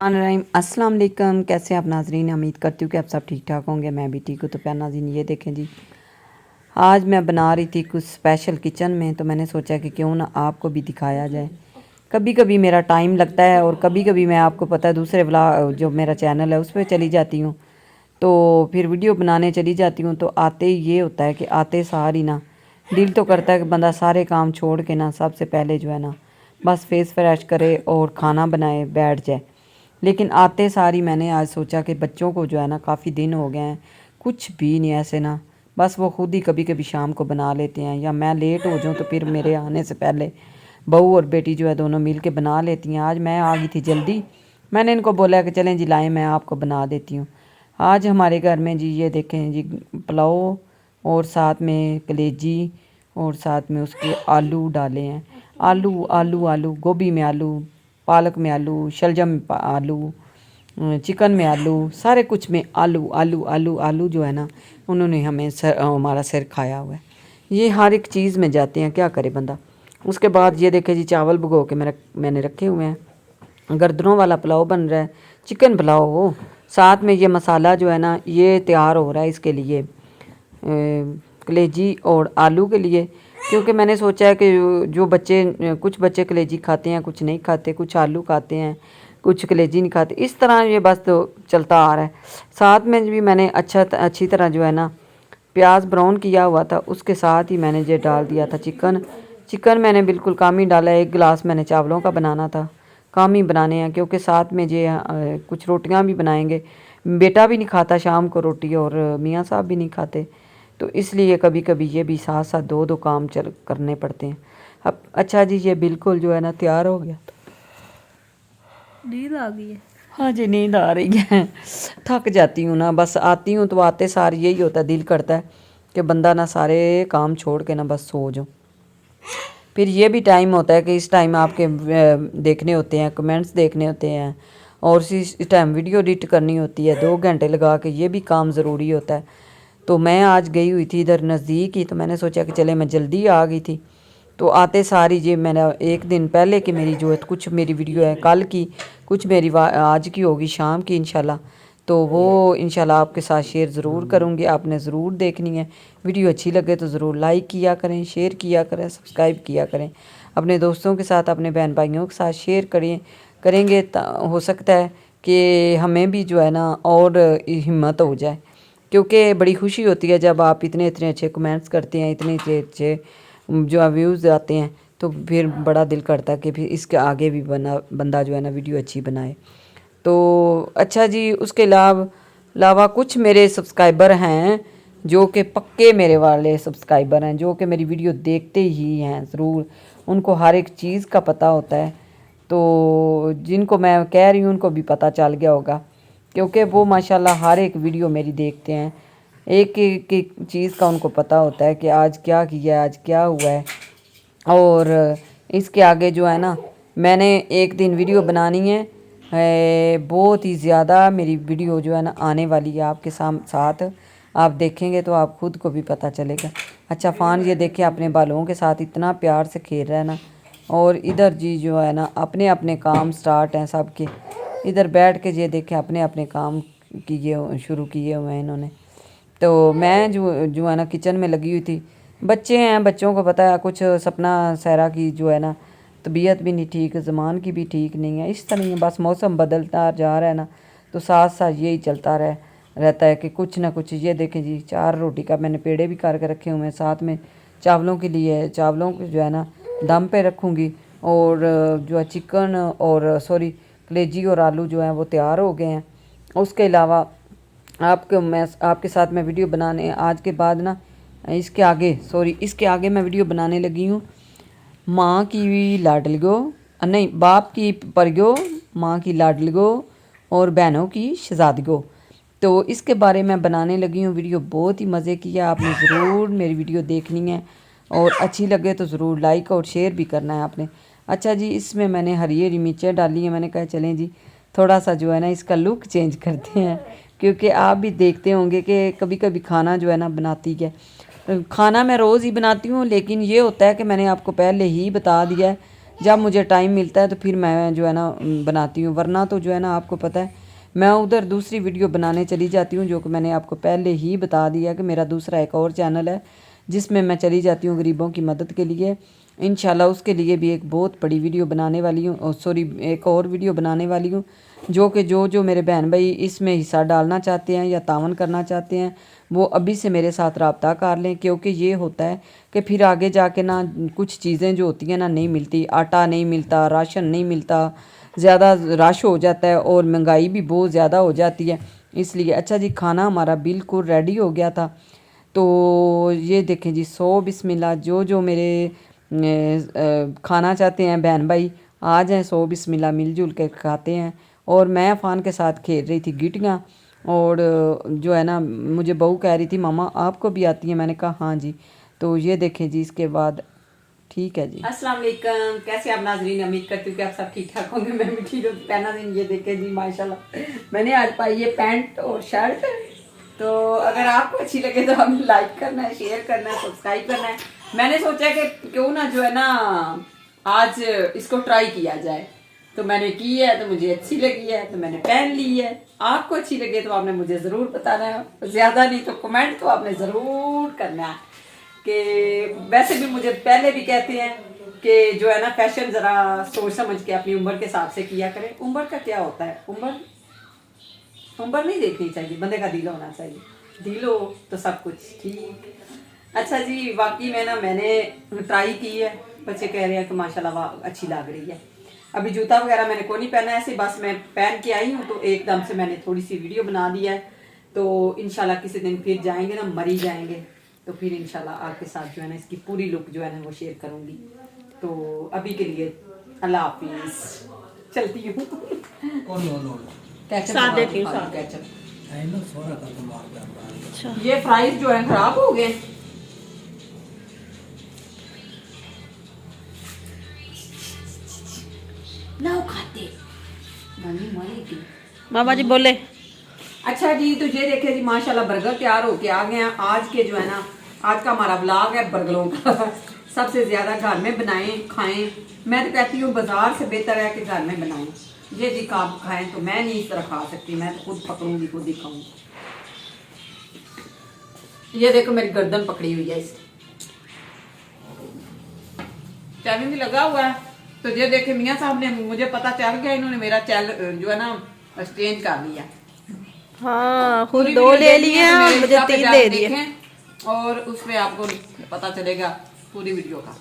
अस्सलाम वालेकुम। कैसे आप नाजरीन? उम्मीद करती हूँ कि आप सब ठीक ठाक होंगे। मैं भी ठीक हूँ। तो प्यार नाज़रीन, ये देखें जी, आज मैं बना रही थी कुछ स्पेशल किचन में, तो मैंने सोचा कि क्यों ना आपको भी दिखाया जाए। कभी कभी मेरा टाइम लगता है और कभी कभी मैं, आपको पता है, दूसरे व्लॉग जो मेरा चैनल है उस पर चली जाती हूँ, तो फिर वीडियो बनाने चली जाती हूँ। तो आते ही ये होता है कि आते सार ही ना दिल तो करता है कि बंदा सारे काम छोड़ के ना सबसे पहले जो है ना बस फेस फ्रेश करे और खाना बनाए बैठ जाए। लेकिन आते सारी मैंने आज सोचा कि बच्चों को जो है ना काफ़ी दिन हो गए हैं कुछ भी नहीं ऐसे ना, बस वो खुद ही कभी कभी शाम को बना लेते हैं, या मैं लेट हो जाऊँ तो फिर मेरे आने से पहले बहू और बेटी जो है दोनों मिल के बना लेती हैं। आज मैं आ गई थी जल्दी, मैंने इनको बोला कि चलें जी लाएं मैं आपको बना देती हूँ। आज हमारे घर में जी ये देखें जी, पुलाव और साथ में कलेजी और साथ में उसके आलू डाले हैं। आलू आलू आलू, गोभी में आलू, पालक में आलू, शलजम में आलू, चिकन में आलू, सारे कुछ में आलू आलू आलू आलू जो है ना उन्होंने हमें हमारा सिर खाया हुआ है। ये हर एक चीज़ में जाते हैं, क्या करे बंदा। उसके बाद ये देखे जी, चावल भिगो के मैंने रखे हुए हैं। गर्दनों वाला पुलाव बन रहा है, चिकन पुलाव हो। साथ में ये मसाला जो है ना ये तैयार हो रहा है इसके लिए, कलेजी और आलू के लिए। क्योंकि मैंने सोचा है कि जो बच्चे, कुछ बच्चे कलेजी खाते हैं, कुछ नहीं खाते, कुछ आलू खाते हैं, कुछ कलेजी नहीं खाते, इस तरह ये बस तो चलता आ रहा है। साथ में भी मैंने अच्छी तरह जो है ना प्याज ब्राउन किया हुआ था, उसके साथ ही मैंने ये डाल दिया था चिकन मैंने बिल्कुल कम ही डाला। एक गिलास मैंने चावलों का बनाना था, कम ही बनाने हैं क्योंकि साथ में ये कुछ रोटियां भी बनाएंगे। बेटा भी नहीं खाता शाम को रोटी और मियाँ साहब भी नहीं खाते, तो इसलिए कभी कभी ये भी साथ साथ दो दो काम चल करने पड़ते हैं। अब अच्छा जी, ये बिल्कुल जो है ना तैयार हो गया। नींद आ गई है? हाँ जी, नींद आ रही है। थक जाती हूँ ना, बस आती हूँ तो आते सार यही होता है, दिल करता है कि बंदा ना सारे काम छोड़ के ना बस सो जाऊँ। फिर ये भी टाइम होता है कि इस टाइम आपके देखने होते हैं, कमेंट्स देखने होते हैं, और इस टाइम वीडियो एडिट करनी होती है 2 घंटे लगा के, ये भी काम ज़रूरी होता है। तो मैं आज गई हुई थी इधर नज़दीक ही, तो मैंने सोचा कि चले, मैं जल्दी आ गई थी। तो आते सारी ये मैंने एक दिन पहले की मेरी जो है कुछ मेरी वीडियो है कल की, कुछ मेरी आज की होगी शाम की इंशाल्लाह। तो वो इंशाल्लाह आपके साथ शेयर ज़रूर करूँगी, आपने ज़रूर देखनी है। वीडियो अच्छी लगे तो ज़रूर लाइक किया करें, शेयर किया करें, सब्सक्राइब किया करें। अपने दोस्तों के साथ, अपने बहन भाइयों के साथ शेयर करेंगे हो सकता है कि हमें भी जो है ना और हिम्मत हो जाए। क्योंकि बड़ी खुशी होती है जब आप इतने इतने अच्छे कमेंट्स करते हैं, इतने इतने अच्छे जो व्यूज़ आते हैं, तो फिर बड़ा दिल करता है कि फिर इसके आगे भी बंदा जो है ना वीडियो अच्छी बनाए। तो अच्छा जी, उसके अलावा कुछ मेरे सब्सक्राइबर हैं जो कि पक्के मेरे वाले सब्सक्राइबर हैं, जो कि मेरी वीडियो देखते ही हैं ज़रूर, उनको हर एक चीज़ का पता होता है। तो जिनको मैं कह रही हूँ उनको भी पता चल गया होगा, क्योंकि वो माशाल्लाह हर एक वीडियो मेरी देखते हैं। एक एक चीज़ का उनको पता होता है कि आज क्या किया है, आज क्या हुआ है। और इसके आगे जो है ना मैंने एक दिन वीडियो बनानी है, बहुत ही ज़्यादा मेरी वीडियो जो है ना आने वाली है आपके साथ। आप देखेंगे तो आप खुद को भी पता चलेगा। अच्छा, फ़ान ये देखिए अपने बालों के साथ इतना प्यार से खेल रहा है ना, और इधर जी जो है ना अपने अपने काम स्टार्ट हैं सबके। इधर बैठ के ये देखें अपने अपने काम शुरू किए हुए हैं इन्होंने। तो मैं जो है ना किचन में लगी हुई थी। बच्चे हैं, बच्चों को पता है कुछ, सपना सहरा की जो है ना तबीयत भी नहीं ठीक, ज़मान की भी ठीक नहीं है। इस तरह बस मौसम बदलता जा रहा है ना, तो साथ साथ यही चलता रहता है कि कुछ ना कुछ। ये देखें जी, 4 रोटी का मैंने पेड़े भी करके रखे हुए हैं, साथ में चावलों के लिए, चावलों को जो है ना दम पे रखूँगी। और जो है चिकन और सॉरी कलेजी और आलू जो हैं वो तैयार हो गए हैं। उसके अलावा मैं आपके साथ मैं वीडियो बनाने आज के बाद ना इसके आगे मैं वीडियो बनाने लगी हूँ, माँ की लाडलगो, नहीं बाप की परगो, माँ की लाडलगो और बहनों की शहजादगो। तो इसके बारे में बनाने लगी हूँ वीडियो, बहुत ही मज़े की है। आपने ज़रूर मेरी वीडियो देखनी है, और अच्छी लगे तो ज़रूर लाइक और शेयर भी करना है आपने। अच्छा जी, इसमें मैंने हरी हरी मिर्चें डाली हैं। मैंने कहा चलें जी थोड़ा सा जो है ना इसका लुक चेंज करते हैं, क्योंकि आप भी देखते होंगे कि कभी कभी खाना जो है ना बनाती है, खाना मैं रोज़ ही बनाती हूँ, लेकिन ये होता है कि मैंने आपको पहले ही बता दिया है جب مجھے ٹائم ملتا ہے تو پھر میں جو ہے نا بناتی ہوں، ورنہ تو جو ہے نا آپ کو پتہ ہے میں ادھر دوسری ویڈیو بنانے چلی جاتی ہوں، جو کہ میں نے آپ کو پہلے ہی بتا دیا کہ میرا دوسرا ایک اور چینل ہے جس میں میں چلی جاتی ہوں غریبوں کی مدد کے لیے. انشاءاللہ اس کے لیے بھی ایک بہت بڑی ویڈیو بنانے والی ہوں، سوری ایک اور ویڈیو بنانے والی ہوں، جو کہ جو میرے بہن بھائی اس میں حصہ ڈالنا چاہتے ہیں یا تعاون کرنا چاہتے ہیں وہ ابھی سے میرے ساتھ رابطہ کر لیں، کیونکہ یہ ہوتا ہے کہ پھر آگے جا کے نا کچھ چیزیں جو ہوتی ہیں نا نہیں ملتی، آٹا نہیں ملتا، راشن نہیں ملتا، زیادہ رش ہو جاتا ہے اور مہنگائی بھی بہت زیادہ ہو جاتی ہے. اس لیے اچھا جی کھانا ہمارا بالکل ریڈی ہو گیا تھا. تو یہ دیکھیں جی 100 بسم اللہ، جو میرے کھانا چاہتے ہیں بہن بھائی آ جائیں، 100 بسم اللہ مل جل کے کھاتے ہیں. اور میں عفان کے ساتھ کھیل رہی تھی گیٹیاں، اور جو ہے نا مجھے بہو کہہ رہی تھی ماما آپ کو بھی آتی ہیں، میں نے کہا ہاں جی. تو یہ دیکھیں جی اس کے بعد ٹھیک ہے جی. السلام علیکم، کیسے آپ ناظرین؟ امید کرتی ہوں کہ آپ سب ٹھیک ٹھاک ہوں گے، میں بھی ٹھیک ہوں. پہنا دن یہ دیکھیں جی ماشاءاللہ میں نے آج پائی یہ پینٹ اور شرٹ. تو اگر آپ کو اچھی لگے تو ہمیں لائک کرنا ہے، شیئر کرنا ہے، سبسکرائب کرنا ہے. میں نے سوچا کہ کیوں نہ جو ہے نا آج اس کو ٹرائی کیا جائے، تو میں نے کی ہے، تو مجھے اچھی لگی ہے تو میں نے پہن لی ہے. آپ کو اچھی لگے تو آپ نے مجھے ضرور بتانا ہے، زیادہ نہیں تو کمنٹ تو آپ نے ضرور کرنا ہے. کہ ویسے بھی مجھے پہلے بھی کہتے ہیں کہ جو ہے نا فیشن ذرا سوچ سمجھ کے اپنی عمر کے حساب سے کیا کرے. عمر کا کیا ہوتا ہے، عمر نہیں دیکھنی چاہیے، بندے کا دل ہونا چاہیے، دل ہو تو سب کچھ ٹھیک. اچھا جی واقعی میں نے ٹرائی کی ہے، بچے کہہ رہے ہیں کہ ماشاءاللہ اچھی لگ رہی ہے. ابھی جوتا وغیرہ میں نے کوئی نہیں پہنا ہے، ایسے بس میں پہن کے آئی ہوں تو ایک دم سے میں نے تھوڑی سی ویڈیو بنا دی ہے. تو انشاءاللہ کسی دن پھر جائیں گے نا، مری جائیں گے تو پھر انشاءاللہ آپ کے ساتھ جو ہے نا اس کی پوری لک جو ہے نا وہ شیئر کروں گی. تو ابھی کے لیے اللہ حافظ، چلتی ہوں. یہ فرائز جو ہے خراب ہو گئے. ماما جی بولے. اچھا جی تو یہ دیکھیں جی ماشاءاللہ برگر تیار ہو کے آ گئے ہیں. آج کے جو ہے نا آج کا ہمارا ولاگ ہے برگروں کا. سب سے زیادہ گھر میں بنائیں کھائیں، میں تو کہتی ہوں بازار سے بہتر ہے کہ گھر میں بنائیں. یہ جی آپ کھائیں تو میں نہیں اس طرح کھا سکتی، میں تو خود پکڑوں گی، خود ہی کھاؤں. یہ دیکھو میری گردن پکڑی ہوئی ہے، اس چیلنج بھی لگا ہوا ہے. تو یہ دیکھیں میاں صاحب نے مجھے پتا چل گیا، انہوں نے میرا جو ہے نا ایکسچینج کر لیا. ہاں خود 2 لے لیے اور مجھے 3 دے دیے. اور اس میں آپ کو پتا چلے گا پوری ویڈیو کا.